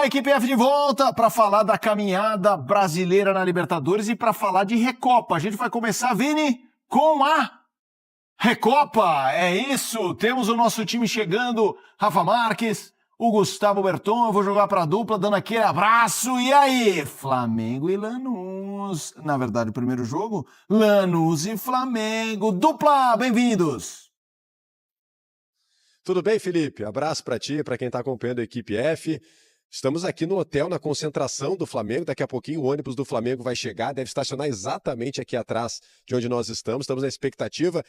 Equipe F de volta para falar da caminhada brasileira na Libertadores e para falar de Recopa. A gente vai começar, Vini, com a Recopa. É isso, temos o nosso time chegando, Rafa Marques, o Gustavo Berton. Eu vou jogar para a dupla, dando aquele abraço. E aí, Flamengo e Lanús. Na verdade, o primeiro jogo, Lanús e Flamengo. Dupla, bem-vindos. Tudo bem, Felipe? Abraço para ti, para quem está acompanhando a Equipe F. Estamos aqui no hotel, na concentração do Flamengo. Daqui a pouquinho o ônibus do Flamengo vai chegar, deve estacionar exatamente aqui atrás de onde nós estamos. Estamos na expectativa.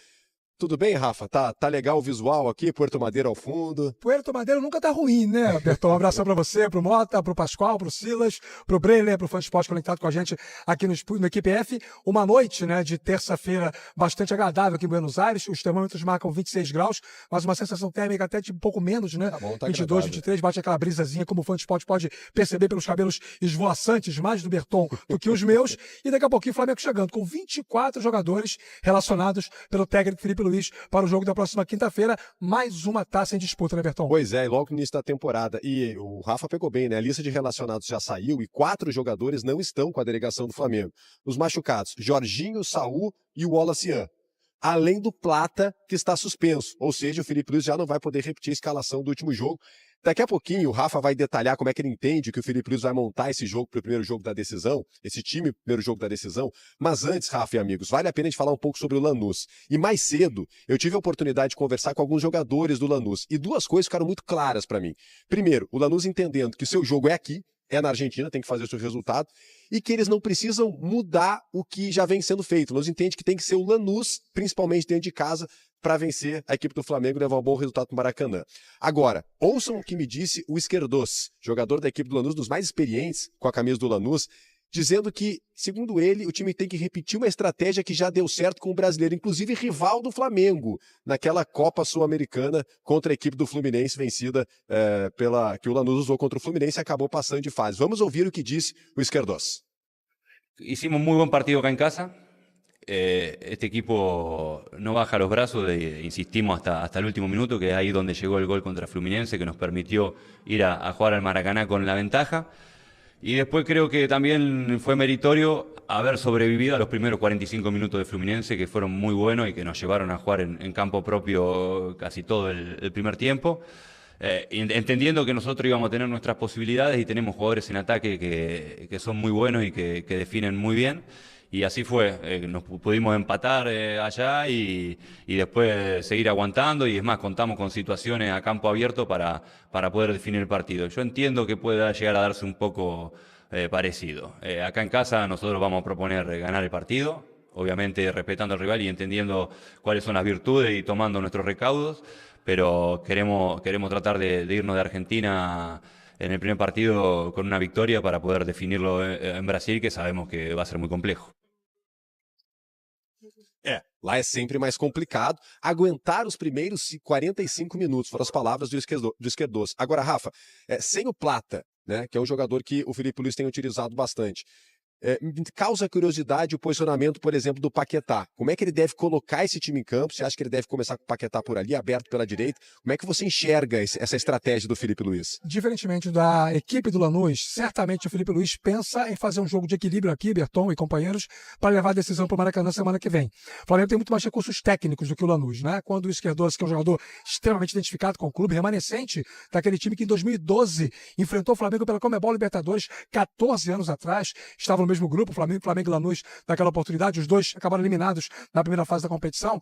Tudo bem, Rafa? Tá legal o visual aqui, Puerto Madeira ao fundo. Puerto Madeira nunca tá ruim, né, Berton? Um abração pra você, pro Mota, pro Pascoal, pro Silas, pro Breiler, pro Fã de Esporte conectado com a gente aqui no Equipe F. Uma noite, né, de terça-feira bastante agradável aqui em Buenos Aires. Os termômetros marcam 26 graus, mas uma sensação térmica até de um pouco menos, né? Tá bom, tá 22, agradável. 23, bate aquela brisazinha, como o Fã de Esporte pode perceber pelos cabelos esvoaçantes, mais do Berton do que os meus. E daqui a pouquinho o Flamengo chegando com 24 jogadores relacionados pelo técnico Felipe Luiz para o jogo da próxima quinta-feira, mais uma taça em disputa, né, Berton? Pois é, e logo no início da temporada. E o Rafa pegou bem, né? A lista de relacionados já saiu e 4 jogadores não estão com a delegação do Flamengo. Os machucados, Jorginho, Saul e o Wallace Ian. Além do Plata, que está suspenso. Ou seja, o Felipe Luiz já não vai poder repetir a escalação do último jogo. Daqui a pouquinho o Rafa vai detalhar como é que ele entende que o Felipe Luiz vai montar esse jogo para o primeiro jogo da decisão, esse time pro primeiro jogo da decisão. Mas antes, Rafa e amigos, vale a pena a gente falar um pouco sobre o Lanús. E mais cedo, eu tive a oportunidade de conversar com alguns jogadores do Lanús e duas coisas ficaram muito claras para mim. Primeiro, o Lanús entendendo que o seu jogo é aqui, é na Argentina, tem que fazer o seu resultado, e que eles não precisam mudar o que já vem sendo feito. Nós entendemos que tem que ser o Lanús, principalmente dentro de casa, para vencer a equipe do Flamengo e levar um bom resultado no Maracanã. Agora, ouçam o que me disse o Esquerdos, jogador da equipe do Lanús, dos mais experientes com a camisa do Lanús, dizendo que, segundo ele, o time tem que repetir uma estratégia que já deu certo com o brasileiro, inclusive rival do Flamengo, naquela Copa Sul-Americana contra a equipe do Fluminense, vencida que o Lanús usou contra o Fluminense e acabou passando de fase. Vamos ouvir o que disse o Esquerdos. Hicimos muy buen partido acá en casa. Este equipo no baja los brazos, insistimos hasta el último minuto, que es ahí donde llegó el gol contra Fluminense, que nos permitió ir a jugar al Maracaná con la ventaja. Y después creo que también fue meritorio haber sobrevivido a los primeros 45 minutos de Fluminense, que fueron muy buenos y que nos llevaron a jugar en campo propio casi todo el primer tiempo. Entendiendo que nosotros íbamos a tener nuestras posibilidades y tenemos jugadores en ataque que son muy buenos y que definen muy bien. Y así fue, nos pudimos empatar allá y después seguir aguantando, y es más, contamos con situaciones a campo abierto para poder definir el partido. Yo entiendo que pueda llegar a darse un poco parecido. Acá en casa nosotros vamos a proponer ganar el partido, obviamente respetando al rival y entendiendo cuáles son las virtudes y tomando nuestros recaudos, pero queremos tratar de irnos de Argentina en el primer partido con una victoria para poder definirlo en Brasil, que sabemos que va a ser muy complejo. Lá é sempre mais complicado aguentar os primeiros 45 minutos, foram as palavras do Esquerdos. Agora, Rafa, sem o Plata, né, que é um jogador que o Felipe Luiz tem utilizado bastante, causa curiosidade o posicionamento, por exemplo, do Paquetá. Como é que ele deve colocar esse time em campo? Você acha que ele deve começar com o Paquetá por ali, aberto pela direita? Como é que você enxerga essa estratégia do Felipe Luiz? Diferentemente da equipe do Lanús, certamente o Felipe Luiz pensa em fazer um jogo de equilíbrio aqui, Berton e companheiros, para levar a decisão para o Maracanã semana que vem. O Flamengo tem muito mais recursos técnicos do que o Lanús, né? Quando o Esquerdos, que é um jogador extremamente identificado com o clube, remanescente daquele time que em 2012 enfrentou o Flamengo pela Conmebol Libertadores, 14 anos atrás, estava no mesmo grupo, Flamengo e Lanús, naquela oportunidade, os dois acabaram eliminados na primeira fase da competição.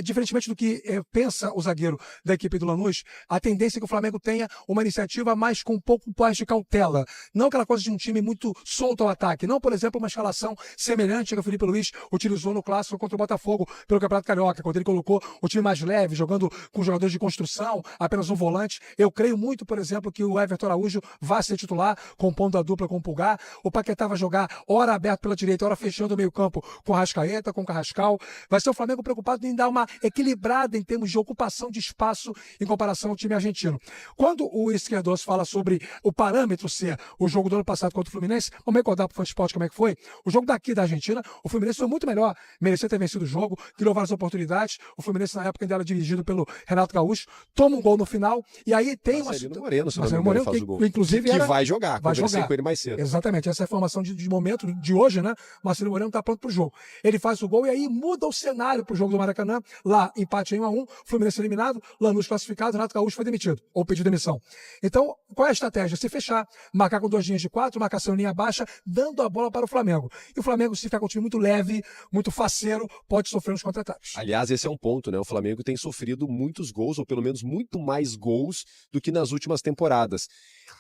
Diferentemente do que pensa o zagueiro da equipe do Lanús, a tendência é que o Flamengo tenha uma iniciativa mais com um pouco mais de cautela. Não aquela coisa de um time muito solto ao ataque. Não, por exemplo, uma escalação semelhante que o Felipe Luiz utilizou no clássico contra o Botafogo pelo Campeonato Carioca, quando ele colocou o time mais leve, jogando com jogadores de construção, apenas um volante. Eu creio muito, por exemplo, que o Everton Araújo vai ser titular, compondo a dupla com o Pulgar. O Paquetá vai jogar hora aberto pela direita, hora fechando o meio campo com Arrascaeta, com Carrascal. Vai ser o Flamengo preocupado em dar uma equilibrada em termos de ocupação de espaço em comparação ao time argentino. Quando o Esquerdoso fala sobre o parâmetro ser o jogo do ano passado contra o Fluminense, vamos recordar para o Esporte como é que foi? O jogo daqui da Argentina, o Fluminense foi muito melhor, merecia ter vencido o jogo, criou várias oportunidades. O Fluminense, na época, ainda era dirigido pelo Renato Gaúcho, toma um gol no final, e aí tem Marcelino Moreno, se não me Marcelino engano, Moreno, faz o gol. que inclusive que era... vai jogar, vai conversei jogar. com ele mais cedo. Exatamente, essa é a informação de momento de hoje, né? Marcelo Moreno está pronto para o jogo. Ele faz o gol e aí muda o cenário para o jogo do Maracanã. Lá, empate em 1-1, Fluminense eliminado, Lanús classificado, Renato Gaúcho foi demitido, ou pediu demissão. Então, qual é a estratégia? Se fechar, marcar com 2 linhas de 4, marcação em linha baixa, dando a bola para o Flamengo. E o Flamengo, se ficar com um time muito leve, muito faceiro, pode sofrer nos contra-ataques. Aliás, esse é um ponto, né? O Flamengo tem sofrido muitos gols, ou pelo menos muito mais gols do que nas últimas temporadas.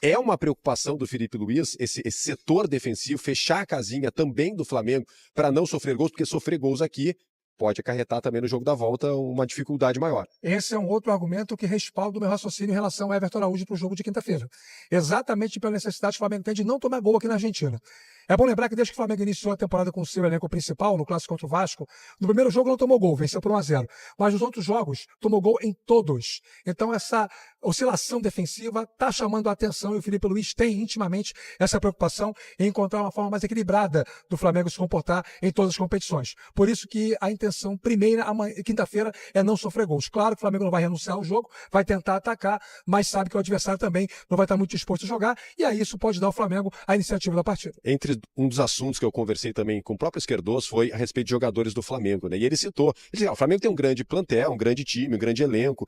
É uma preocupação do Felipe Luiz, esse setor defensivo, fechar a casinha também do Flamengo para não sofrer gols, porque sofrer gols aqui pode acarretar também no jogo da volta uma dificuldade maior. Esse é um outro argumento que respalda o meu raciocínio em relação ao Everton Araújo para o jogo de quinta-feira. Exatamente pela necessidade que o Flamengo tem de não tomar gol aqui na Argentina. É bom lembrar que desde que o Flamengo iniciou a temporada com o seu elenco principal, no clássico contra o Vasco, no primeiro jogo não tomou gol, venceu por 1-0. Mas nos outros jogos, tomou gol em todos. Então essa oscilação defensiva está chamando a atenção e o Felipe Luiz tem intimamente essa preocupação em encontrar uma forma mais equilibrada do Flamengo se comportar em todas as competições. Por isso que a intenção primeira, quinta-feira, é não sofrer gols. Claro que o Flamengo não vai renunciar ao jogo, vai tentar atacar, mas sabe que o adversário também não vai estar muito disposto a jogar e aí isso pode dar ao Flamengo a iniciativa da partida. Entre um dos assuntos que eu conversei também com o próprio Esquerdoso foi a respeito de jogadores do Flamengo, né? E ele citou, ele disse, o Flamengo tem um grande plantel, um grande time, um grande elenco,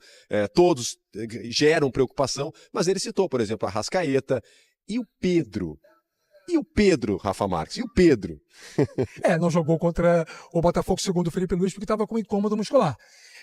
todos geram preocupação, mas ele citou, por exemplo, a Arrascaeta e o Pedro. E o Pedro, Rafa Marques? E o Pedro? Não jogou contra o Botafogo segundo o Felipe Luiz porque estava com incômodo muscular.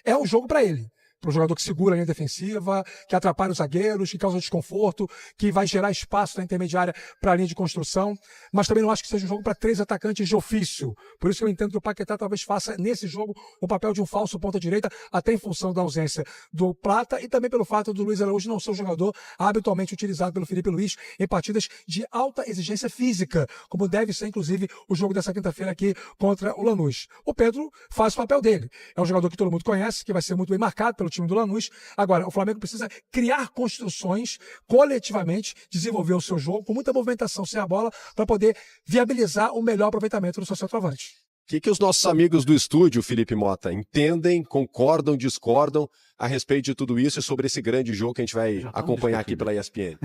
É um jogo para ele. Para o jogador que segura a linha defensiva, que atrapalha os zagueiros, que causa desconforto, que vai gerar espaço na intermediária para a linha de construção. Mas também não acho que seja um jogo para 3 atacantes de ofício. Por isso que eu entendo que o Paquetá talvez faça nesse jogo o papel de um falso ponta-direita, até em função da ausência do Plata e também pelo fato do Luiz Araújo não ser um jogador habitualmente utilizado pelo Felipe Luiz em partidas de alta exigência física, como deve ser, inclusive, o jogo dessa quinta-feira aqui contra o Lanús. O Pedro faz o papel dele. É um jogador que todo mundo conhece, que vai ser muito bem marcado pelo time do Lanús. Agora, o Flamengo precisa criar construções coletivamente, desenvolver o seu jogo com muita movimentação sem a bola para poder viabilizar o melhor aproveitamento do seu centroavante. O que os nossos amigos do estúdio, Felipe Mota, entendem, concordam, discordam a respeito de tudo isso e sobre esse grande jogo que a gente vai acompanhar aqui pela ESPN?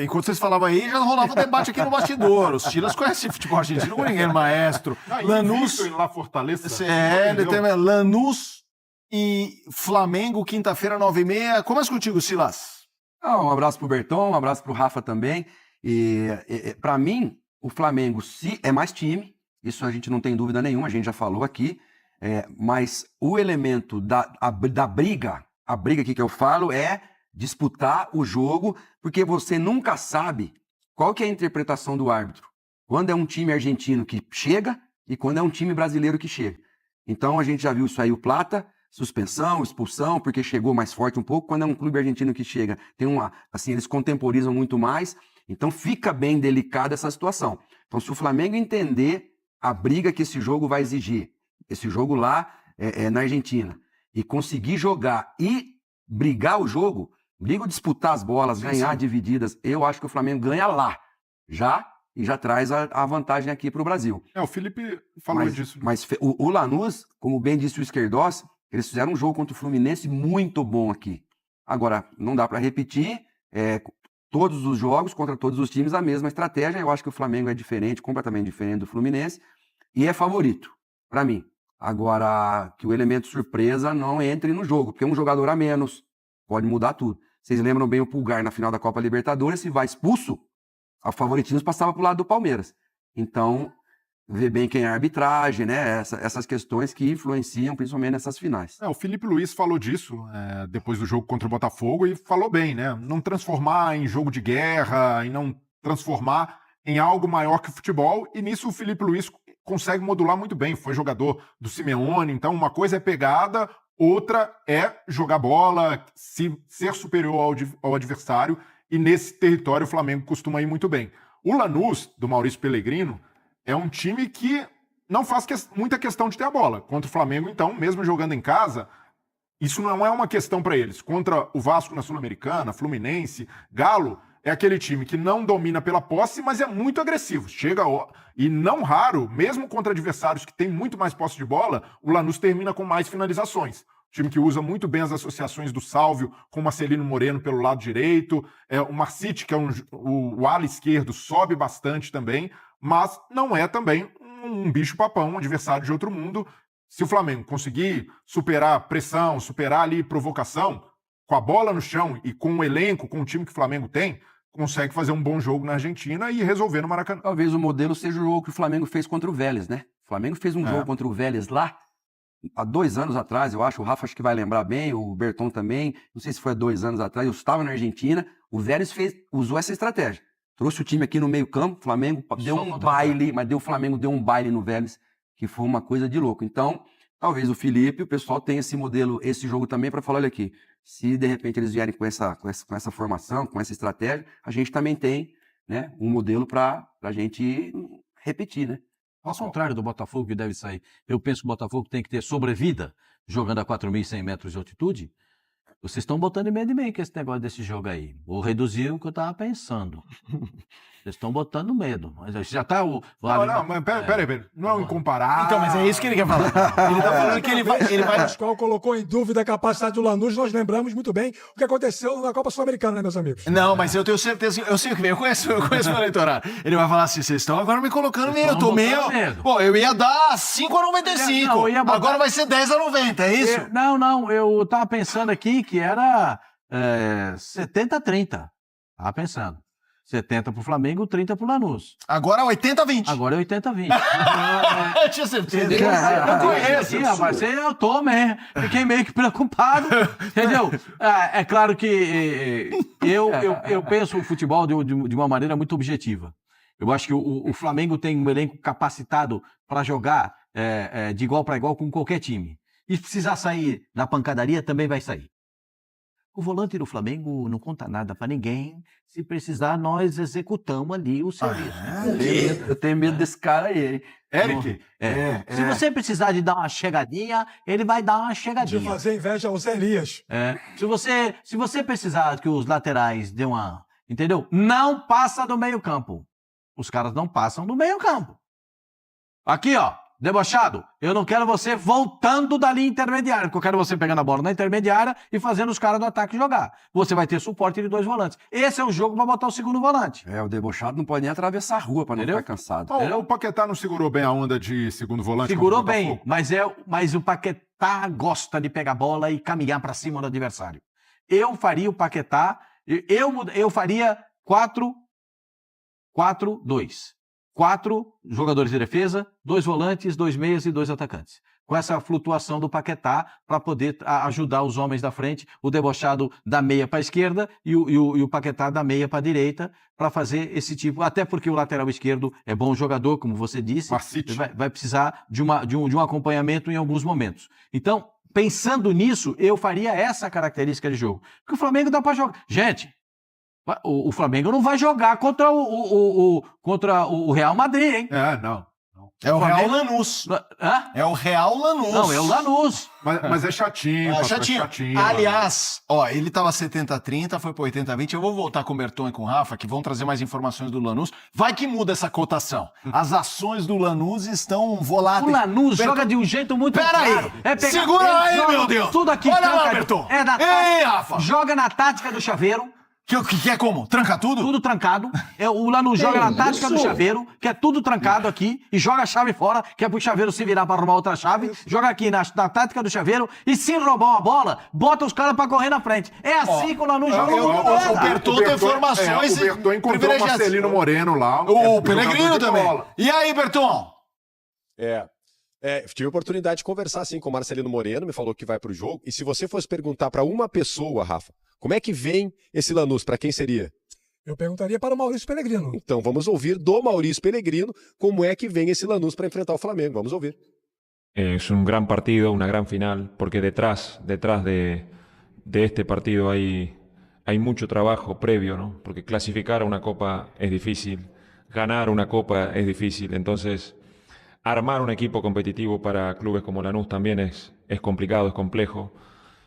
Enquanto vocês falavam aí, já rolava um debate aqui no bastidor. Os Chilas conhecem futebol argentino como ninguém, maestro. Lanús... lá Fortaleza. Ele tem Lanús e Flamengo, quinta-feira, 9h30. Começa contigo, Silas. Um abraço pro Berton, um abraço pro Rafa também. Para mim, o Flamengo é mais time, isso a gente não tem dúvida nenhuma, a gente já falou aqui, mas o elemento da briga, a briga aqui que eu falo é disputar o jogo, porque você nunca sabe qual que é a interpretação do árbitro. Quando é um time argentino que chega e quando é um time brasileiro que chega. Então a gente já viu isso aí, o Plata, suspensão, expulsão, porque chegou mais forte um pouco. Quando é um clube argentino que chega, eles contemporizam muito mais, então fica bem delicada essa situação. Então se o Flamengo entender a briga que esse jogo vai exigir, esse jogo lá na Argentina, e conseguir jogar e brigar o jogo, disputar as bolas, ganhar divididas, eu acho que o Flamengo ganha lá, e já traz a vantagem aqui para o Brasil. O Felipe falou disso. Mas o Lanús, como bem disse o Esquerdós, eles fizeram um jogo contra o Fluminense muito bom aqui. Agora, não dá para repetir todos os jogos contra todos os times a mesma estratégia. Eu acho que o Flamengo é diferente, completamente diferente do Fluminense, e é favorito, para mim. Agora, que o elemento surpresa não entre no jogo, porque um jogador a menos pode mudar tudo. Vocês lembram bem o Pulgar na final da Copa Libertadores, se vai expulso, o favoritismo passava para o lado do Palmeiras. Então, vê bem quem é a arbitragem, né? Essas questões que influenciam principalmente nessas finais. O Felipe Luiz falou disso depois do jogo contra o Botafogo e falou bem, né? Não transformar em jogo de guerra e não transformar em algo maior que o futebol, e nisso o Felipe Luiz consegue modular muito bem. Foi jogador do Simeone, então uma coisa é pegada, outra é jogar bola, ser superior ao adversário, e nesse território o Flamengo costuma ir muito bem. O Lanús, do Maurício Pellegrino, é um time que não faz muita questão de ter a bola. Contra o Flamengo, então, mesmo jogando em casa, isso não é uma questão para eles. Contra o Vasco na Sul-Americana, Fluminense, Galo, é aquele time que não domina pela posse, mas é muito agressivo. E não raro, mesmo contra adversários que têm muito mais posse de bola, o Lanús termina com mais finalizações. Time que usa muito bem as associações do Sálvio com o Marcelino Moreno pelo lado direito. O Marcite, que é o ala esquerdo, sobe bastante também, mas não é também um bicho-papão, um adversário de outro mundo. Se o Flamengo conseguir superar pressão, superar ali provocação, com a bola no chão e com o elenco, com o time que o Flamengo tem, consegue fazer um bom jogo na Argentina e resolver no Maracanã. Talvez o modelo seja o jogo que o Flamengo fez contra o Vélez, né? O Flamengo fez um jogo contra o Vélez lá, há 2 anos atrás, eu acho, o Rafa acho que vai lembrar bem, o Berton também, não sei se foi há 2 anos atrás, eu estava na Argentina, o Vélez usou essa estratégia. Trouxe o time aqui no meio campo, o Flamengo deu um baile, mas o Flamengo deu um baile no Vélez, que foi uma coisa de louco. Então, talvez o Felipe, o pessoal tenha esse modelo, esse jogo também para falar, olha aqui, se de repente eles vierem com essa formação, com essa estratégia, a gente também tem, né, um modelo para a gente repetir, né? Ao contrário do Botafogo, que deve sair. Eu penso que o Botafogo tem que ter sobrevida, jogando a 4.100 metros de altitude. Vocês estão botando em meio com esse negócio desse jogo aí. Vou reduzir o que eu estava pensando. Vocês estão botando medo. Mas já está o... Não, mas peraí. Não é um incomparável. Então, mas é isso que ele quer falar. Ele tá falando que ele vai... O Pascoal colocou em dúvida a capacidade do Lanús. Nós lembramos muito bem o que aconteceu na Copa Sul-Americana, né, meus amigos? Não, mas eu tenho certeza que eu sei o que vem. Eu conheço o eleitorado. Ele vai falar assim: vocês estão agora me colocando meio. Eu tô meio. Pô, eu ia dar 5,95. Não, eu ia botar... Agora vai ser 10,90, é isso? Não. Eu tava pensando aqui que era 70-30. Tava pensando. 70 pro Flamengo, 30 pro Lanús. Agora é 80-20. Agora é 80-20. Eu tinha certeza. Eu conheço. Rapaz, eu tô mesmo. Fiquei meio que preocupado. Entendeu? É claro que eu penso o futebol de uma maneira muito objetiva. Eu acho que o Flamengo tem um elenco capacitado para jogar de igual para igual com qualquer time. E se precisar sair na pancadaria, também vai sair. O volante do Flamengo não conta nada para ninguém. Se precisar, nós executamos ali o serviço. Eu tenho medo desse cara aí, hein? Eric? Se você precisar de dar uma chegadinha, ele vai dar uma chegadinha. De fazer inveja aos Elias. Se você precisar que os laterais dêem uma... Entendeu? Não passa do meio campo. Os caras não passam do meio campo. Aqui, ó. Debochado, eu não quero você voltando da linha intermediária, porque eu quero você pegando a bola na intermediária e fazendo os caras do ataque jogar. Você vai ter suporte de 2 volantes. Esse é o jogo para botar o segundo volante. O debochado não pode nem atravessar a rua para não ficar cansado. O Paquetá não segurou bem a onda de segundo volante? Segurou bem, mas o Paquetá gosta de pegar a bola e caminhar para cima do adversário. Eu faria o Paquetá, eu faria 4-4-2. 4 jogadores de defesa, 2 volantes, 2 meias e 2 atacantes. Com essa flutuação do Paquetá para poder ajudar os homens da frente, o debochado da meia para a esquerda e o Paquetá da meia para a direita, para fazer esse tipo, até porque o lateral esquerdo é bom jogador, como você disse, vai precisar de um acompanhamento em alguns momentos. Então, pensando nisso, eu faria essa característica de jogo. Porque o Flamengo dá para jogar. Gente, o Flamengo não vai jogar contra o Real Madrid, hein? Não. É o Real Lanús. É o Real Lanús. Não, é o Lanús. Mas é chatinho. É chatinho. Aliás, ele tava 70-30, foi pro 80-20. Eu vou voltar com o Berton e com o Rafa, que vão trazer mais informações do Lanús. Vai que muda essa cotação. As ações do Lanús estão voláteis. O Lanús joga de um jeito muito claro. Segura aí, meu Deus. Tudo aqui. Olha lá, Berton. Ei, Rafa. Joga na tática do chaveiro. Que é como? Tranca tudo? Tudo trancado. O Lanús joga na tática do chaveiro, que é tudo trancado aqui, e joga a chave fora, que é pro chaveiro se virar pra arrumar outra chave. Joga aqui na tática do chaveiro, e se roubar uma bola, bota os caras pra correr na frente. É assim que o Lanús joga. O Berton tem informações. O Berton encontrou o Marcelino Moreno lá. O Pellegrino também. E aí, Berton? Tive a oportunidade de conversar assim com o Marcelino Moreno, me falou que vai pro jogo. E se você fosse perguntar para uma pessoa, Rafa, como é que vem esse Lanús? Para quem seria? Eu perguntaria para o Maurício Pellegrino. Então vamos ouvir do Maurício Pellegrino como é que vem esse Lanús para enfrentar o Flamengo. Vamos ouvir. Es un gran partido, una gran final, porque detrás de este partido hay mucho trabajo previo, ¿no? Porque clasificar a una copa es difícil, ganar una copa es difícil. Entonces, armar un equipo competitivo para clubes como Lanús también es complicado, es complejo.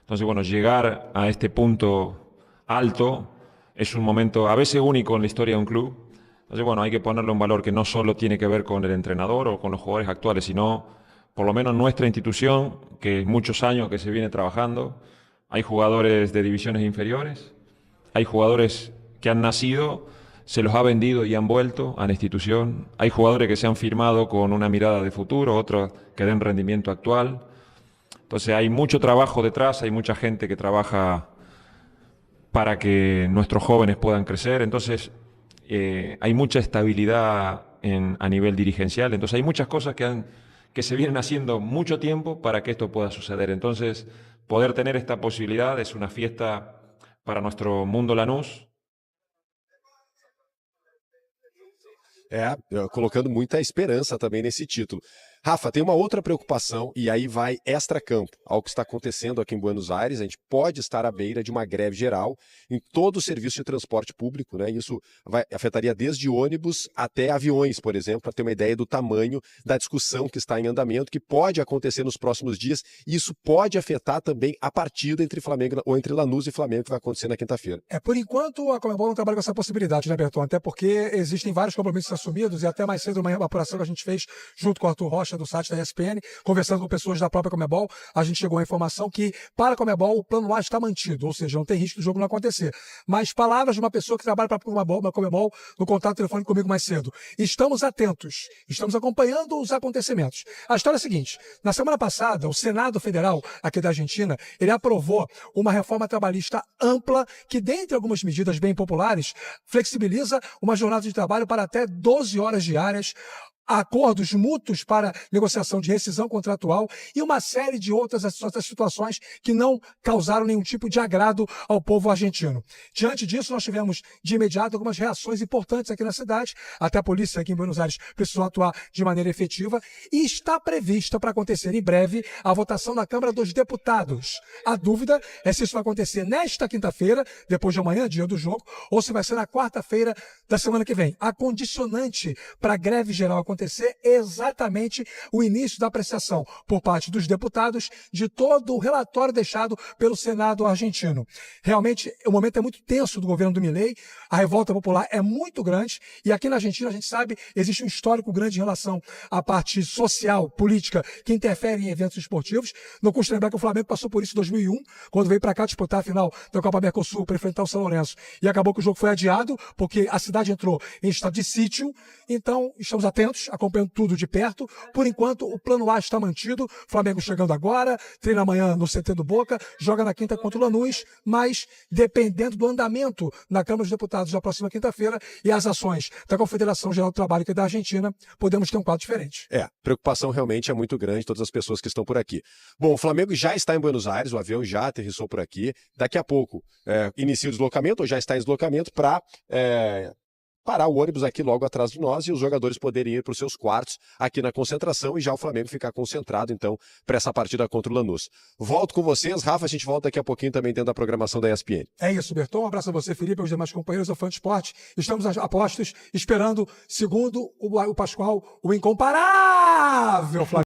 Entonces, bueno, llegar a este punto alto es un momento a veces único en la historia de un club. Entonces, bueno, hay que ponerle un valor que no solo tiene que ver con el entrenador o con los jugadores actuales, sino por lo menos nuestra institución, que muchos años que se viene trabajando. Hay jugadores de divisiones inferiores, hay jugadores que han nacido, se los ha vendido y han vuelto a la institución. Hay jugadores que se han firmado con una mirada de futuro, otros que den rendimiento actual. Entonces hay mucho trabajo detrás, hay mucha gente que trabaja para que nuestros jóvenes puedan crecer. Entonces hay mucha estabilidad a nivel dirigencial. Entonces hay muchas cosas que se vienen haciendo mucho tiempo para que esto pueda suceder. Entonces poder tener esta posibilidad es una fiesta para nuestro mundo Lanús. Colocando muita esperança também nesse título. Rafa, tem uma outra preocupação e aí vai extra-campo, ao que está acontecendo aqui em Buenos Aires. A gente pode estar à beira de uma greve geral em todo o serviço de transporte público, né? Isso afetaria desde ônibus até aviões, por exemplo, para ter uma ideia do tamanho da discussão que está em andamento, que pode acontecer nos próximos dias, e isso pode afetar também a partida entre Flamengo ou entre Lanús e Flamengo, que vai acontecer na quinta-feira. Por enquanto, a Conmebol não trabalha com essa possibilidade, né, Berton? Até porque existem vários compromissos assumidos, e até mais cedo, uma apuração que a gente fez junto com o Arthur Rocha, do site da ESPN, conversando com pessoas da própria Conmebol, a gente chegou à informação que, para a Conmebol, o plano A está mantido, ou seja, não tem risco do jogo não acontecer. Mas palavras de uma pessoa que trabalha para a Conmebol, no contato telefônico comigo mais cedo. Estamos atentos, estamos acompanhando os acontecimentos. A história é a seguinte: na semana passada, o Senado Federal, aqui da Argentina, ele aprovou uma reforma trabalhista ampla que, dentre algumas medidas bem populares, flexibiliza uma jornada de trabalho para até 12 horas diárias, acordos mútuos para negociação de rescisão contratual e uma série de outras situações que não causaram nenhum tipo de agrado ao povo argentino. Diante disso, nós tivemos de imediato algumas reações importantes aqui na cidade, até a polícia aqui em Buenos Aires precisou atuar de maneira efetiva, e está prevista para acontecer em breve a votação na Câmara dos Deputados. A dúvida é se isso vai acontecer nesta quinta-feira, depois de amanhã, dia do jogo, ou se vai ser na quarta-feira da semana que vem. A condicionante para a greve geral acontecer exatamente o início da apreciação por parte dos deputados de todo o relatório deixado pelo Senado argentino. Realmente, o momento é muito tenso do governo do Milei, a revolta popular é muito grande, e aqui na Argentina, a gente sabe, existe um histórico grande em relação à parte social, política, que interfere em eventos esportivos. Não custa lembrar que o Flamengo passou por isso em 2001, quando veio para cá disputar a final da Copa Mercosul para enfrentar o São Lourenço, e acabou que o jogo foi adiado, porque a cidade entrou em estado de sítio. Então, estamos atentos, acompanhando tudo de perto. Por enquanto, o plano A está mantido. Flamengo chegando agora, treina amanhã no CT do Boca, joga na quinta contra o Lanús, mas dependendo do andamento na Câmara dos Deputados da próxima quinta-feira e as ações da Confederação Geral do Trabalho, que é da Argentina, podemos ter um quadro diferente. A preocupação realmente é muito grande, todas as pessoas que estão por aqui. Bom, o Flamengo já está em Buenos Aires, o avião já aterrissou por aqui. Daqui a pouco inicia o deslocamento, ou já está em deslocamento, para parar o ônibus aqui logo atrás de nós e os jogadores poderem ir para os seus quartos aqui na concentração, e já o Flamengo ficar concentrado, então, para essa partida contra o Lanús. Volto com vocês, Rafa, a gente volta daqui a pouquinho também dentro da programação da ESPN. É isso, Berton. Um abraço a você, Felipe, aos demais companheiros do Fã de Esporte. Estamos apostos, esperando, segundo o Pascoal, o incomparável Flamengo.